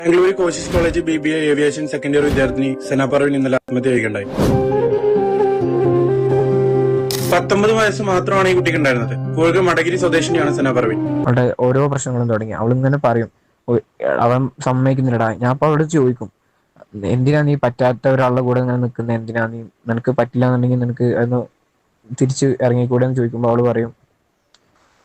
Bangalore Koshys college BBA aviation second year വിദ്യാർത്ഥിനി സന പർവീൻ ഇന്നലെ ആത്മഹത്യ ചെയ്യുകയുണ്ടായി. 19 വയസ്സ് മാത്രമാണ് ഈ കുട്ടിക്ക് ഉണ്ടായിരുന്നത്. കൂർഗ് മടഗിരി സ്വദേശിനിയാണ് സന പർവീൻ. അവിടെ ഓരോ പ്രശ്നങ്ങളും തുടങ്ങി. അവളിങ്ങനെ പറയും, അവൻ സമ്മതിക്കുന്നില്ലടാ. ഞാൻ അപ്പൊ അവളോട് ചോദിക്കും, എന്തിനാ നീ പറ്റാത്ത ഒരാളുടെ കൂടെ ഇങ്ങനെ നിൽക്കുന്നത്? എന്തിനാ നീ, നിനക്ക് പറ്റില്ല എന്നുണ്ടെങ്കിൽ നിനക്ക് അതൊന്ന് തിരിച്ച് ഇറങ്ങിക്കൂടെ എന്ന് ചോദിക്കുമ്പോൾ അവള് പറയും,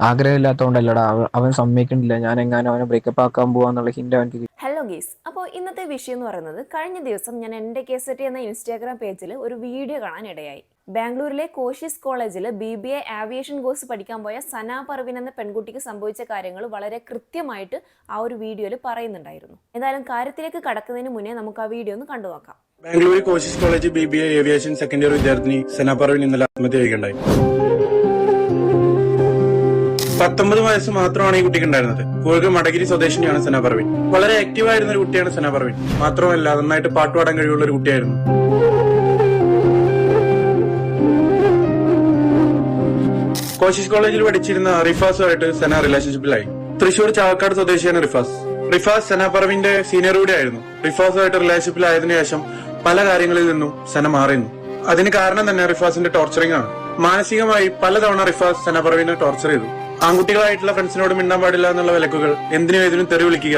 ആഗ്രഹമില്ലാത്തതുകൊണ്ടല്ലടാ, അവൻ സമ്മതിക്കണില്ല, ഞാൻ എങ്ങാനും അവനെ ബ്രേക്കപ്പ് ആക്കാൻ പോവാന്നുള്ള ഹിന്റ് അവൻക്ക്. ഹലോ ഗീസ്, അപ്പോൾ ഇന്നത്തെ വിഷയം എന്ന് പറയുന്നത്, കഴിഞ്ഞ ദിവസം ഞാൻ എൻ്റെ കേസറ്റ് എന്ന ഇൻസ്റ്റാഗ്രാം പേജിൽ ഒരു വീഡിയോ കാണാൻ ഇടയായി. ബാംഗ്ലൂരിലെ കോശിസ് കോളേജിൽ BBA ആവിയേഷൻ കോഴ്സ് പഠിക്കാൻ പോയ സന പർവീൻ എന്ന പെൺകുട്ടിക്ക് സംഭവിച്ച കാര്യങ്ങൾ വളരെ കൃത്യമായിട്ട് ആ ഒരു വീഡിയോയിൽ പറയുന്നുണ്ടായിരുന്നു. എന്തായാലും കാര്യത്തിലേക്ക് കടക്കുന്നതിന് മുന്നേ നമുക്ക് ആ വീഡിയോ ഒന്ന് കണ്ടു നോക്കാം. Bangalore Koshys college BBA aviation second year വിദ്യാർത്ഥിനി സന പർവീൻ ഇന്നലെ ആത്മഹത്യ ചെയ്യുകയുണ്ടായി. 19 വയസ്സ് മാത്രമാണ് ഈ കുട്ടിക്ക് ഉണ്ടായിരുന്നത്. കൂർഗ് മടഗിരി സ്വദേശിനിയാണ് സന പർവീൻ. വളരെ ആക്റ്റീവ് ആയിരുന്ന ഒരു കുട്ടിയാണ് സന പർവീൻ. മാത്രമല്ല നന്നായിട്ട് പാട്ടുപാടാൻ കഴിവുള്ള ഒരു കുട്ടിയായിരുന്നു. കോശിസ് കോളേജിൽ പഠിച്ചിരുന്ന റിഫാസുമായിട്ട് സന റിലേഷൻഷിപ്പിലായി. തൃശൂർ ചാവക്കാട് സ്വദേശിയാണ് റിഫാസ്. റിഫാസ് സന പർവീന്റെ സീനിയർ കൂടെ ആയിരുന്നു. റിഫാസുമായിട്ട് റിലേഷൻഷിപ്പിലായതിനു ശേഷം പല കാര്യങ്ങളിൽ നിന്നും സന മാറിയിരുന്നു. അതിന് കാരണം തന്നെ റിഫാസിന്റെ ടോർച്ചറിംഗ് ആണ്. മാനസികമായി പലതവണ റിഫാസ് സന പർവീനെ ടോർച്ചർ ചെയ്തു. ആൺകുട്ടികളായിട്ടുള്ള ഫ്രണ്ട്സിനോട് മിണ്ടാൻ പാടില്ല എന്നുള്ള വിലക്കുകൾ, എന്തിനും ഏതിനും തെറി വിളിക്കുക,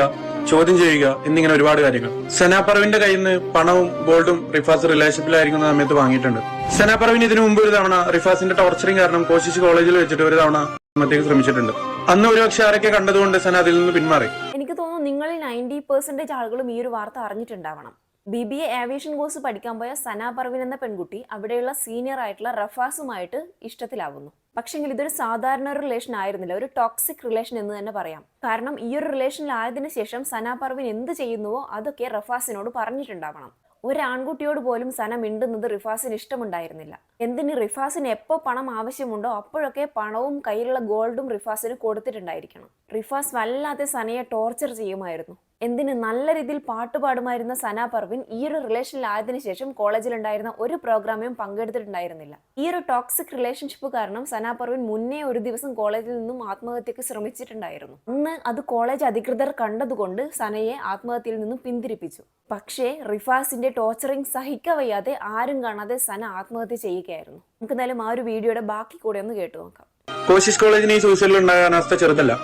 ചോദ്യം ചെയ്യുക എന്നിങ്ങനെ ഒരുപാട് കാര്യങ്ങൾ. സന പർവീന്റെ കയ്യിൽ നിന്ന് പണവും ഗോൾഡും റിഫാസ് റിലേഷൻഷിപ്പിലായിരിക്കുന്ന സമയത്ത് വാങ്ങിയിട്ടുണ്ട്. സന പർവീൻ ഇതിനു മുമ്പ് ഒരു തവണ റിഫാസിന്റെ ടോർച്ചറിംഗ് കാരണം കോശിസ് കോളേജിൽ വെച്ചിട്ട് ഒരു തവണ ആത്മഹത്യക്ക് ശ്രമിച്ചിട്ടുണ്ട്. അന്ന് ഒരുപക്ഷെ ആരൊക്കെ കണ്ടതുകൊണ്ട് സന അതിൽ നിന്ന് പിന്മാറി. എനിക്ക് തോന്നുന്നു നിങ്ങളിൽ 90% ആളുകളും ഈ ഒരു വാർത്ത അറിഞ്ഞിട്ടുണ്ടാവണം. BBA ആവിയേഷൻ കോഴ്സ് പഠിക്കാൻ പോയ സന പർവീൻ എന്ന പെൺകുട്ടി അവിടെയുള്ള സീനിയർ ആയിട്ടുള്ള റഫാസുമായിട്ട് ഇഷ്ടത്തിലാവുന്നു. പക്ഷെങ്കിൽ ഇതൊരു സാധാരണ ഒരു റിലേഷൻ ആയിരുന്നില്ല, ഒരു ടോക്സിക് റിലേഷൻ എന്ന് തന്നെ പറയാം. കാരണം ഈ ഒരു റിലേഷനിലായതിനു ശേഷം സന പർവീൻ എന്ത് ചെയ്യുന്നുവോ അതൊക്കെ റഫാസിനോട് പറഞ്ഞിട്ടുണ്ടാവണം. ഒരു ആൺകുട്ടിയോട് പോലും സന മിണ്ടുന്നത് റിഫാസിന് ഇഷ്ടമുണ്ടായിരുന്നില്ല. എന്തിന്, റിഫാസിന് എപ്പോൾ പണം ആവശ്യമുണ്ടോ അപ്പോഴൊക്കെ പണവും കയ്യിലുള്ള ഗോൾഡും റിഫാസിന് കൊടുത്തിട്ടുണ്ടായിരിക്കണം. റിഫാസ് വല്ലാതെ സനയെ ടോർച്ചർ ചെയ്യുമായിരുന്നു. എന്തിന്, നല്ല രീതിയിൽ പാട്ടുപാടുമായിരുന്ന സന പർവീൻ ഈ ഒരു റിലേഷനിലായതിനു ശേഷം കോളേജിലുണ്ടായിരുന്ന ഒരു പ്രോഗ്രാമിലും പങ്കെടുത്തിട്ടുണ്ടായിരുന്നില്ല. ഈ ഒരു ടോക്സിക് റിലേഷൻഷിപ്പ് കാരണം സന പർവീൻ മുന്നേ ഒരു ദിവസം കോളേജിൽ നിന്നും ആത്മഹത്യക്ക് ശ്രമിച്ചിട്ടുണ്ടായിരുന്നു. അന്ന് അത് കോളേജ് അധികൃതർ കണ്ടതുകൊണ്ട് സനയെ ആത്മഹത്യയിൽ നിന്നും പിന്തിരിപ്പിച്ചു. പക്ഷേ റിഫാസിന്റെ ടോർച്ചറിങ് സഹിക്കവയ്യാതെ ആരും കാണാതെ സന ആത്മഹത്യ ചെയ്യുകയായിരുന്നു. നമുക്ക് എന്തായാലും ആ ഒരു വീഡിയോയുടെ ബാക്കി കൂടെ ഒന്ന് കേട്ടു നോക്കാം. കോശിസ് കോളേജിന് ഈ സൂസൈഡിൽ ഉണ്ടാകാൻ അവസ്ഥ ചെറുതല്ല.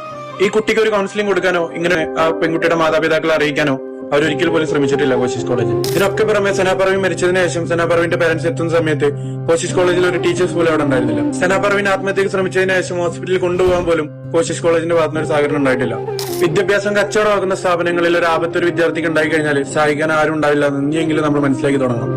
ഈ കുട്ടിക്ക് ഒരു കൗൺസിലിംഗ് കൊടുക്കാനോ ഇങ്ങനെ ആ പെൺകുട്ടിയുടെ മാതാപിതാക്കളെ അറിയിക്കാനോ അവരൊരിക്കൽ പോലും ശ്രമിച്ചിട്ടില്ല കോശിസ് കോളേജ്. ഇതിനൊക്കെ പുറമെ സന പർവീൻ മരിച്ചതിന് ശേഷം സന പർവീന്റെ പേരന്റ്സ് എത്തുന്ന സമയത്ത് കോശിസ് കോളേജിൽ ഒരു ടീച്ചേഴ്സ് പോലും അവിടെ ഉണ്ടായിരുന്നില്ല. സന പർവീൻ ആത്മഹത്യക്ക് ശ്രമിച്ചതിന് ശേഷം ഹോസ്പിറ്റലിൽ കൊണ്ടുപോകാൻ പോലും കോശിസ് കോളേജിന്റെ ഭാഗത്തുനിന്ന് ഒരു സഹകരണം ഉണ്ടായിട്ടില്ല. വിദ്യാഭ്യാസം കച്ചവടമാക്കുന്ന സ്ഥാപനങ്ങളിൽ ഒരു ആപത്ത് ഒരു വിദ്യാർത്ഥിക്ക് ഉണ്ടായി കഴിഞ്ഞാൽ സഹായിക്കാൻ ആരും ഉണ്ടാവില്ല എന്നെങ്കിലും നമ്മൾ മനസ്സിലാക്കി തുടങ്ങണം.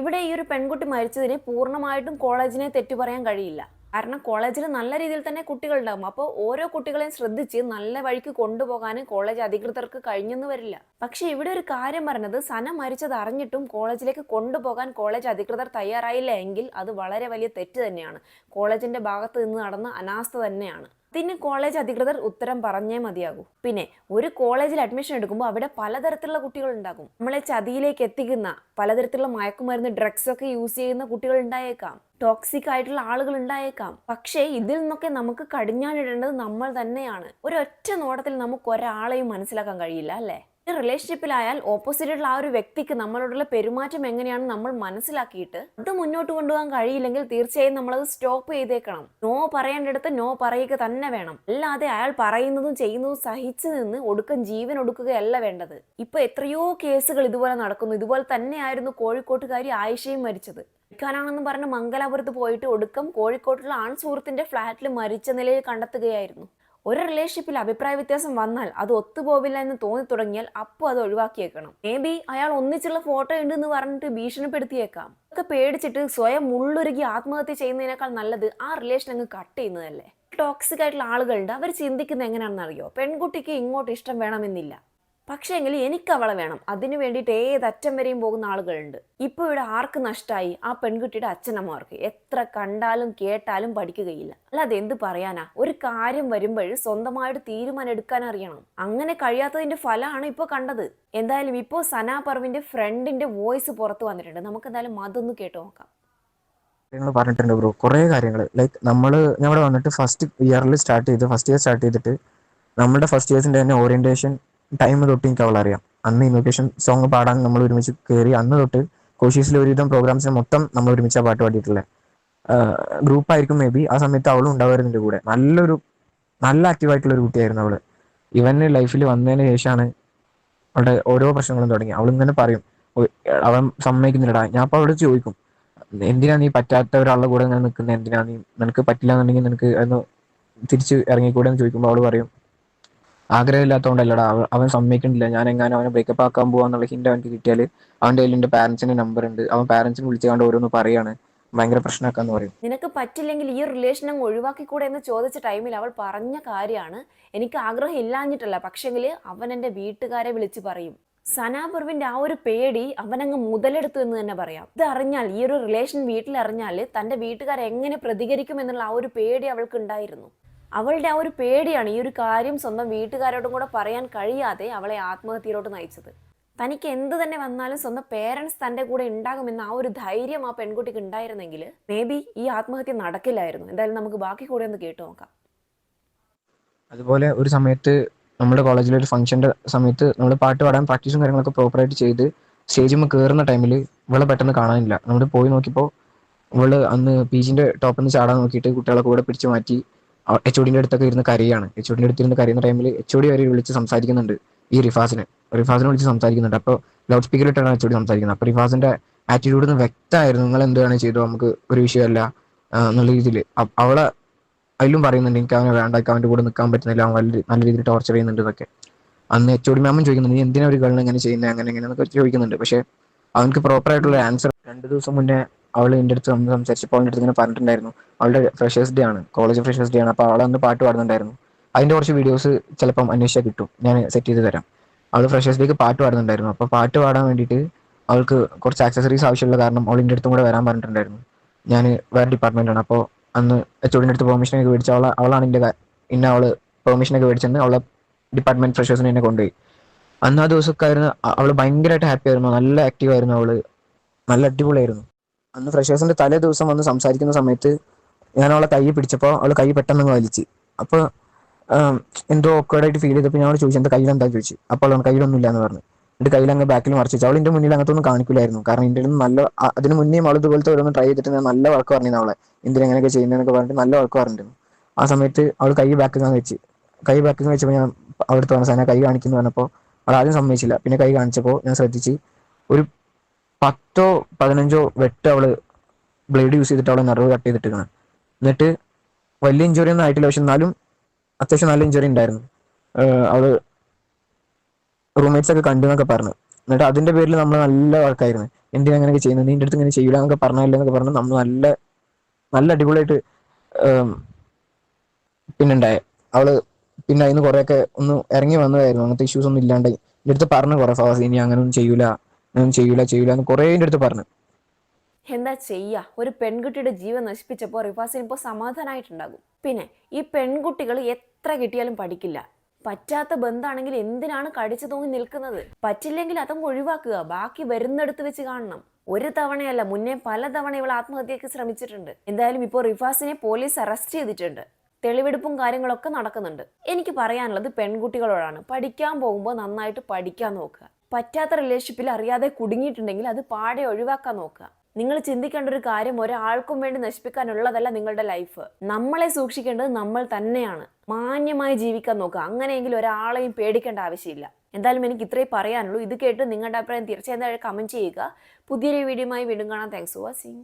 ഇവിടെ ഈ ഒരു പെൺകുട്ടി മരിച്ചതിന് പൂർണ്ണമായിട്ടും കോളേജിനെ തെറ്റു പറയാൻ കഴിയില്ല. കാരണം കോളേജിൽ നല്ല രീതിയിൽ തന്നെ കുട്ടികളുണ്ടാകും. അപ്പോൾ ഓരോ കുട്ടികളെയും ശ്രദ്ധിച്ച് നല്ല വഴിക്ക് കൊണ്ടുപോകാൻ കോളേജ് അധികൃതർക്ക് കഴിഞ്ഞെന്ന് വരില്ല. പക്ഷെ ഇവിടെ ഒരു കാര്യം പറഞ്ഞത്, സന മരിച്ചത് അറിഞ്ഞിട്ടും കോളേജിലേക്ക് കൊണ്ടുപോകാൻ കോളേജ് അധികൃതർ തയ്യാറായില്ല എങ്കിൽ അത് വളരെ വലിയ തെറ്റ് തന്നെയാണ്. കോളേജിന്റെ ഭാഗത്ത് നിന്ന് നടന്ന അനാസ്ഥ തന്നെയാണ്. ഇതിന് കോളേജ് അധികൃതർ ഉത്തരം പറഞ്ഞേ മതിയാകൂ. പിന്നെ ഒരു കോളേജിൽ അഡ്മിഷൻ എടുക്കുമ്പോൾ അവിടെ പലതരത്തിലുള്ള കുട്ടികൾ ഉണ്ടാകും. നമ്മളെ ചതിയിലേക്ക് എത്തിക്കുന്ന പലതരത്തിലുള്ള മയക്കുമരുന്ന്, ഡ്രഗ്സ് ഒക്കെ യൂസ് ചെയ്യുന്ന കുട്ടികൾ ഉണ്ടായേക്കാം. ടോക്സിക് ആയിട്ടുള്ള ആളുകൾ ഉണ്ടായേക്കാം. പക്ഷേ ഇതിൽ നിന്നൊക്കെ നമുക്ക് കടിഞ്ഞാണിടേണ്ടത് നമ്മൾ തന്നെയാണ്. ഒരൊറ്റ നോട്ടത്തിൽ നമുക്ക് ഒരാളെയും മനസ്സിലാക്കാൻ കഴിയില്ല, അല്ലേ? റിലേഷൻഷിപ്പിലായാൽ ഓപ്പോസിറ്റുള്ള ആ ഒരു വ്യക്തിക്ക് നമ്മളോടുള്ള പെരുമാറ്റം എങ്ങനെയാണെന്ന് നമ്മൾ മനസ്സിലാക്കിയിട്ട് അത് മുന്നോട്ട് കൊണ്ടുപോകാൻ കഴിയില്ലെങ്കിൽ തീർച്ചയായും നമ്മളത് സ്റ്റോപ്പ് ചെയ്തേക്കണം. നോ പറയേണ്ടടുത്ത് നോ പറയുക തന്നെ വേണം. അല്ലാതെ അയാൾ പറയുന്നതും ചെയ്യുന്നതും സഹിച്ചു നിന്ന് ഒടുക്കം ജീവൻ ഒടുക്കുകയല്ല വേണ്ടത്. ഇപ്പൊ എത്രയോ കേസുകൾ ഇതുപോലെ നടക്കുന്നു. ഇതുപോലെ തന്നെയായിരുന്നു കോഴിക്കോട്ടുകാരി ആയിഷയും മരിച്ചത്. ാണെന്ന് പറഞ്ഞ് മംഗലാപുരത്ത് പോയിട്ട് ഒടുക്കം കോഴിക്കോട്ടുള്ള ആൺ സുഹൃത്തിന്റെ ഫ്ളാറ്റിൽ മരിച്ച നിലയിൽ കണ്ടെത്തുകയായിരുന്നു. ഒരു റിലേഷൻഷിപ്പിൽ അഭിപ്രായ വ്യത്യാസം വന്നാൽ അത് ഒത്തുപോവില്ല എന്ന് തോന്നി തുടങ്ങിയാൽ അപ്പോൾ അത് ഒഴിവാക്കിയേക്കണം. മേ ബി അയാൾ ഒന്നിച്ചുള്ള ഫോട്ടോ ഉണ്ടെന്ന് പറഞ്ഞിട്ട് ഭീഷണിപ്പെടുത്തിയേക്കാം. അതൊക്കെ പേടിച്ചിട്ട് സ്വയം മുള്ളുരുകി ആത്മഹത്യ ചെയ്യുന്നതിനേക്കാൾ നല്ലത് ആ റിലേഷൻ അങ്ങ് കട്ട് ചെയ്യുന്നതല്ലേ. ടോക്സിക് ആയിട്ടുള്ള ആളുകളുണ്ട്. അവർ ചിന്തിക്കുന്നത് എങ്ങനെയാണെന്ന് അറിയോ? പെൺകുട്ടിക്ക് ഇങ്ങോട്ട് ഇഷ്ടം വേണമെന്നില്ല, പക്ഷേ എങ്കിൽ എനിക്ക് അവളെ വേണം. അതിനു വേണ്ടിയിട്ട് ഏതറ്റം വരെയും പോകുന്ന ആളുകളുണ്ട്. ഇപ്പോൾ ഇവിടെ ആർക്ക് നഷ്ടമായി? ആ പെൺകുട്ടിയുടെ അച്ഛനമ്മമാർക്ക്. എത്ര കണ്ടാലും കേട്ടാലും പഠിക്കുകയില്ല. അല്ലാതെ എന്ത് പറയാനാ? ഒരു കാര്യം വരുമ്പോൾ സ്വന്തമായിട്ട് തീരുമാനം എടുക്കാൻ അറിയണം. അങ്ങനെ കഴിയാത്തതിന്റെ ഫലമാണ് ഇപ്പോൾ കണ്ടത്. എന്തായാലും ഇപ്പോൾ സന പർവീന്റെ ഫ്രണ്ടിന്റെ വോയിസ് പുറത്തു വന്നിട്ടുണ്ട്. നമുക്ക് എന്തായാലും അതൊന്ന് കേട്ടു നോക്കാം. പറഞ്ഞിട്ടുണ്ട് ബ്രോ, കുറേ കാര്യങ്ങൾ. ലൈക്ക് ഞമ്മടെ വന്നിട്ട് ഫസ്റ്റ് ഇയർ സ്റ്റാർട്ട് ചെയ്തിട്ട് നമ്മുടെ ഫസ്റ്റ് ഇയേഴ്സിന്റെ തന്നെ ഓറിയന്റേഷൻ ടൈം തൊട്ട് എനിക്ക് അവളെ അറിയാം. അന്ന് ഇൻവൊക്കേഷൻ സോങ് പാടാൻ നമ്മൾ ഒരുമിച്ച് കയറി അന്ന് തൊട്ട് കോശീസിലെ ഒരുവിധം പ്രോഗ്രാംസിന് മൊത്തം നമ്മൾ ഒരുമിച്ചാണ് പാട്ട് പാടിയിട്ടുള്ളത്. ഗ്രൂപ്പായിരിക്കും മേ ബി. ആ സമയത്ത് അവളും ഉണ്ടാവായിരുന്നു എൻ്റെ കൂടെ. നല്ല ആക്റ്റീവായിട്ടുള്ള ഒരു കുട്ടിയായിരുന്നു അവള്. ഇവന് ലൈഫിൽ വന്നതിന് ശേഷമാണ് അവളുടെ ഓരോ പ്രശ്നങ്ങളും തുടങ്ങി. അവളിങ്ങനെ പറയും, "ഓ, അവൻ സമ്മതിക്കുന്നില്ലടാ." ഞാൻ അപ്പോൾ അവളോട് ചോദിക്കും, എന്തിനാ നീ പറ്റാത്ത ഒരാളുടെ കൂടെ ഇങ്ങനെ നിൽക്കുന്നത്, എന്തിനാ നീ, നിനക്ക് പറ്റില്ല എന്നുണ്ടെങ്കിൽ നിനക്ക് അതൊന്ന് തിരിച്ച് ഇറങ്ങിക്കൂടെ എന്ന് ചോദിക്കുമ്പോൾ അവള് പറയും, ആഗ്രഹമില്ലാത്തതുകൊണ്ടല്ലടാ, അവൻ സമ്മതിക്കണില്ല, ഞാൻ എങ്ങാനും അവനെ ബ്രേക്കപ്പ് ആക്കാൻ പോവാന്നുള്ള ഹിന്റ് അവനക്ക് കിട്ടിയാൽ അവൻ്റെ കയ്യിൽ എൻ്റെ പാരൻസിൻ്റെ നമ്പർ ഉണ്ട്, അവൻ പാരൻസിനെ വിളിച്ചുകൊണ്ട് ഓരോന്ന് പറയാണ്, ഭയങ്കര പ്രശ്നമാക്കാന്ന് പറയും. നിനക്ക് പറ്റില്ലെങ്കിൽ ഈ റിലേഷൻ അങ്ങ് ഒഴിവാക്കിക്കൂടെ എന്ന് ചോദിച്ച ടൈമിൽ അവൾ പറഞ്ഞ കാര്യമാണ്, എനിക്ക് ആഗ്രഹം ഇല്ലാഞ്ഞിട്ടല്ല, പക്ഷെങ്കിൽ അവൻ എൻ്റെ വീട്ടുകാരെ വിളിച്ച് പറയും. സനാ പർവീൻ്റെ ആ ഒരു പേടി അവനങ്ങ് മുതലെടുത്തു എന്ന് തന്നെ പറയാം. ഇത് അറിഞ്ഞാൽ, ഈ ഒരു റിലേഷൻ വീട്ടിൽ അറിഞ്ഞാൽ തൻ്റെ വീട്ടുകാർ എങ്ങനെ പ്രതികരിക്കും എന്നുള്ള ആ ഒരു പേടി അവൾക്ക് ഉണ്ടായിരുന്നു. അവളുടെ ആ ഒരു പേടിയാണ് ഈ ഒരു കാര്യം സ്വന്തം വീട്ടുകാരോടും കൂടെ പറയാൻ കഴിയാതെ അവളെ ആത്മഹത്യയിലോട്ട് നയിച്ചത്. തനിക്ക് എന്ത് തന്നെ വന്നാലും സ്വന്തം പേരൻസ് തൻ്റെ കൂടെ ഉണ്ടാകുമെന്ന ആ ഒരു ധൈര്യം ആ പെൺകുട്ടിക്ക് ഉണ്ടായിരുന്നെങ്കിൽ മേ ബി ഈ ആത്മഹത്യ നടക്കില്ലായിരുന്നു. എന്തായാലും നമുക്ക് ബാക്കി കൂടെ ഒന്ന് കേട്ടു നോക്കാം. അതുപോലെ ഒരു സമയത്ത് നമ്മുടെ കോളേജിലെ ഒരു ഫംഗ്ഷൻ്റെ സമയത്ത് നമ്മൾ പാട്ട് പാടാൻ പ്രാക്ടീസും കാര്യങ്ങളൊക്കെ പ്രോപ്പറായിട്ട് ചെയ്ത് സ്റ്റേജിൽ കയറുന്ന ടൈമിൽ ഇവളെ പെട്ടെന്ന് കാണാനില്ല. നമ്മൾ പോയി നോക്കിയപ്പോൾ ഇവള് അന്ന് പീജിൻ്റെ ടോപ്പിൽ നിന്ന് ചാടാൻ നോക്കിയിട്ട് കുട്ടികളെ കൂടെ പിടിച്ചു മാറ്റി എച്ച് ഒ ഡിൻ്റെ അടുത്തൊക്കെ ഇരുന്ന് കരയാണ്. എച്ച് ഒ ഡിൻ്റെ അടുത്ത് ഇരുന്ന് കരയുന്ന ടൈമിൽ എച്ച് ഒ ഡി വരെ വിളിച്ച് സംസാരിക്കുന്നുണ്ട് ഈ റിഫാസിനെ വിളിച്ച് സംസാരിക്കുന്നുണ്ട്. അപ്പോൾ ലൗഡ് സ്പീക്കറിലിട്ടാണ് എച്ച് ഒ ഡി സംസാരിക്കുന്നത്. അപ്പോൾ റിഫാസിൻ്റെ ആറ്റിറ്റ്യൂഡ് നിന്ന് വ്യക്തമായിരുന്നു, നിങ്ങൾ എന്താണ് ചെയ്തോ, നമുക്ക് ഒരു വിഷയമല്ല എന്നുള്ള രീതിയിൽ. അവളെ അതിലും പറയുന്നുണ്ട്, എനിക്ക് അവനെ വേണ്ട, അവൻ്റെ കൂടെ നിൽക്കാൻ പറ്റുന്നില്ല, അവൻ നല്ല രീതിയിൽ ടോർച്ചർ ചെയ്യുന്നുണ്ട് എന്നൊക്കെ. അന്ന് എച്ച് ഒ ഡി മാമും ചോദിക്കുന്നുണ്ട്, നീ എന്തിനാ ഒരു ഗേളിനെ ഇങ്ങനെ ചെയ്യുന്നത്, അങ്ങനെ എന്നൊക്കെ ചോദിക്കുന്നുണ്ട്. പക്ഷേ അവനക്ക് പ്രോപ്പറായിട്ടുള്ള ആൻസർ 2 ദിവസം മുന്നേ അവൾ എൻ്റെ അടുത്ത് വന്ന് സംസാരിച്ചപ്പോൾ അവൻ്റെ അടുത്ത് ഇങ്ങനെ പറഞ്ഞിട്ടുണ്ടായിരുന്നു, അവളുടെ ഫ്രഷേഴ്സ് ഡേ ആണ്, കോളേജ് ഫ്രഷേഴ്സ് ഡേ ആണ്. അപ്പോൾ അവളന്ന് പാട്ട് പാടുന്നുണ്ടായിരുന്നു. അതിൻ്റെ കുറച്ച് വീഡിയോസ് ചിലപ്പം അന്വേഷിച്ചാൽ കിട്ടും, ഞാൻ സെറ്റ് ചെയ്ത് തരാം. അവൾ ഫ്രഷേഴ്സ് ഡേക്ക് പാട്ട് പാടുന്നുണ്ടായിരുന്നു. അപ്പോൾ പാട്ട് പാടാൻ വേണ്ടിയിട്ട് അവൾക്ക് കുറച്ച് ആക്സസറീസ് ആവശ്യമുള്ള കാരണം അവൾ എൻ്റെ അടുത്തും കൂടെ വരാൻ പറഞ്ഞിട്ടുണ്ടായിരുന്നു. ഞാൻ വേറെ ഡിപ്പാർട്ട്മെൻറ്റാണ്. അപ്പോൾ അന്ന് എച്ച് ഒ ഡിൻ്റെ അടുത്ത് പെർമിഷനൊക്കെ മേടിച്ച അവളാണ് അവൾ പെർമിഷനൊക്കെ മേടിച്ചെന്ന് അവളെ ഡിപ്പാർട്ട്മെൻറ്റ് ഫ്രഷേഴ്സിനെ എന്നെ കൊണ്ടുപോയി. അന്ന് ആ ദിവസമൊക്കെ ആയിരുന്നു അവൾ ഭയങ്കരമായിട്ട് ഹാപ്പി ആയിരുന്നു, നല്ല ആക്റ്റീവ് ആയിരുന്നു, അവൾ നല്ല അടിപൊളിയായിരുന്നു. അന്ന് ഫ്രഷേഴ്സിൻ്റെ തലേ ദിവസം വന്ന് സംസാരിക്കുന്ന സമയത്ത് ഞാൻ അവളെ കൈ പിടിച്ചപ്പോൾ അവൾ കൈ പെട്ടെന്ന് വലിച്ച്. അപ്പോൾ എന്തോ ഓക്കേർഡായിട്ട് ഫീൽ ചെയ്തപ്പോൾ ഞാൻ അവൾ ചോദിച്ചു, എൻ്റെ കയ്യിലെന്താ ചോദിച്ചു. അപ്പോൾ അവൾ കയ്യിലൊന്നും ഇല്ല എന്ന് പറഞ്ഞു. എൻ്റെ കയ്യിൽ അങ്ങ് ബാക്കിൽ മറിച്ച് വെച്ചു. അവൾ എൻ്റെ മുന്നിൽ അങ്ങനത്തൊന്നും കാണിക്കില്ലായിരുന്നു, കാരണം എൻ്റെ നല്ല അതിന് മുന്നേ അവൾ ഇതുപോലത്തെ ഓരോന്ന് ട്രൈ ചെയ്തിട്ട് ഞാൻ നല്ല വർക്ക് പറഞ്ഞിരുന്നു അവളെ, എന്തിനെങ്ങനെയൊക്കെ ചെയ്യുന്നതെന്നൊക്കെ പറഞ്ഞിട്ട് നല്ല വർക്ക് പറഞ്ഞിരുന്നു. ആ സമയത്ത് അവൾ കൈ ബാക്കിൽ വെച്ചപ്പോൾ ഞാൻ അവിടുത്തെ പറഞ്ഞ സാധനം കൈ കാണിക്കുന്നു പറഞ്ഞപ്പോൾ അവൾ ആദ്യം സമ്മതിച്ചില്ല. പിന്നെ കൈ കാണിച്ചപ്പോൾ ഞാൻ ശ്രദ്ധിച്ച് ഒരു 10-15 വെട്ട് അവൾ ബ്ലേഡ് യൂസ് ചെയ്തിട്ട് അവളെ നെർവ് കട്ട് ചെയ്തിട്ടാണ്. എന്നിട്ട് വലിയ ഇഞ്ചുറി ഒന്നും ആയിട്ടില്ല, പക്ഷെ എന്നാലും അത്യാവശ്യം നല്ല ഇഞ്ചുറി ഉണ്ടായിരുന്നു. അവള് റൂംമേറ്റ്സ് ഒക്കെ കണ്ടു എന്നൊക്കെ പറഞ്ഞു. എന്നിട്ട് അതിന്റെ പേരിൽ നമ്മൾ നല്ല വർക്കായിരുന്നു, എന്തിനാ അങ്ങനെയൊക്കെ ചെയ്യുന്നത്, നിന്റെ അടുത്ത് ഇങ്ങനെ ചെയ്യില്ല എന്നൊക്കെ പറഞ്ഞല്ലോ എന്നൊക്കെ പറഞ്ഞ് നമ്മൾ നല്ല അടിപൊളിയായിട്ട് പിന്നെ ഉണ്ടായേ. അവള് പിന്നെ അതിന് കുറെയൊക്കെ ഒന്ന് ഇറങ്ങി വന്നതായിരുന്നു, അങ്ങനത്തെ ഇഷ്യൂസ് ഒന്നും ഇല്ലാണ്ട് എൻ്റെ അടുത്ത് പറഞ്ഞു കുറെ ഫാസ്, ഇനി അങ്ങനെയൊന്നും ചെയ്യൂല എന്ന് കുറേ എൻ്റെ അടുത്ത് പറഞ്ഞു. എന്താ ചെയ്യുക, ഒരു പെൺകുട്ടിയുടെ ജീവൻ നശിപ്പിച്ചപ്പോൾ റിഫാസിന് ഇപ്പോൾ സമാധാനമായിട്ടുണ്ടാകും. പിന്നെ ഈ പെൺകുട്ടികൾ എത്ര കിട്ടിയാലും പഠിക്കില്ല. പറ്റാത്ത ബന്ധമാണെങ്കിൽ എന്തിനാണ് കടിച്ചു തൂങ്ങി നിൽക്കുന്നത്? പറ്റില്ലെങ്കിൽ അതങ്ങ് ഒഴിവാക്കുക, ബാക്കി വരുന്നിടത്ത് വെച്ച് കാണണം. ഒരു തവണയല്ല, മുന്നേ പല തവണ ഇവൾ ആത്മഹത്യക്ക് ശ്രമിച്ചിട്ടുണ്ട്. എന്തായാലും ഇപ്പോൾ റിഫാസിനെ പോലീസ് അറസ്റ്റ് ചെയ്തിട്ടുണ്ട്, തെളിവെടുപ്പും കാര്യങ്ങളൊക്കെ നടക്കുന്നുണ്ട്. എനിക്ക് പറയാനുള്ളത് പെൺകുട്ടികളോടാണ്, പഠിക്കാൻ പോകുമ്പോൾ നന്നായിട്ട് പഠിക്കാൻ നോക്കുക. പറ്റാത്ത റിലേഷൻഷിപ്പിൽ അറിയാതെ കുടുങ്ങിയിട്ടുണ്ടെങ്കിൽ അത് പാടെ ഒഴിവാക്കാൻ നോക്കുക. നിങ്ങൾ ചിന്തിക്കേണ്ട ഒരു കാര്യം, ഒരാൾക്കും വേണ്ടി നശിപ്പിക്കാനുള്ളതല്ല നിങ്ങളുടെ ലൈഫ്. നമ്മളെ സൂക്ഷിക്കേണ്ടത് നമ്മൾ തന്നെയാണ്. മാന്യമായി ജീവിക്കാൻ നോക്കുക, അങ്ങനെയെങ്കിൽ ഒരാളെയും പേടിക്കേണ്ട ആവശ്യമില്ല. എന്തായാലും എനിക്ക് ഇത്രയും പറയാനുള്ളൂ. ഇത് കേട്ട് നിങ്ങളുടെ അഭിപ്രായം തീർച്ചയായും കമന്റ് ചെയ്യുക. പുതിയൊരു വീഡിയോയുമായി വീണ്ടും കാണാം. Thanks for watching.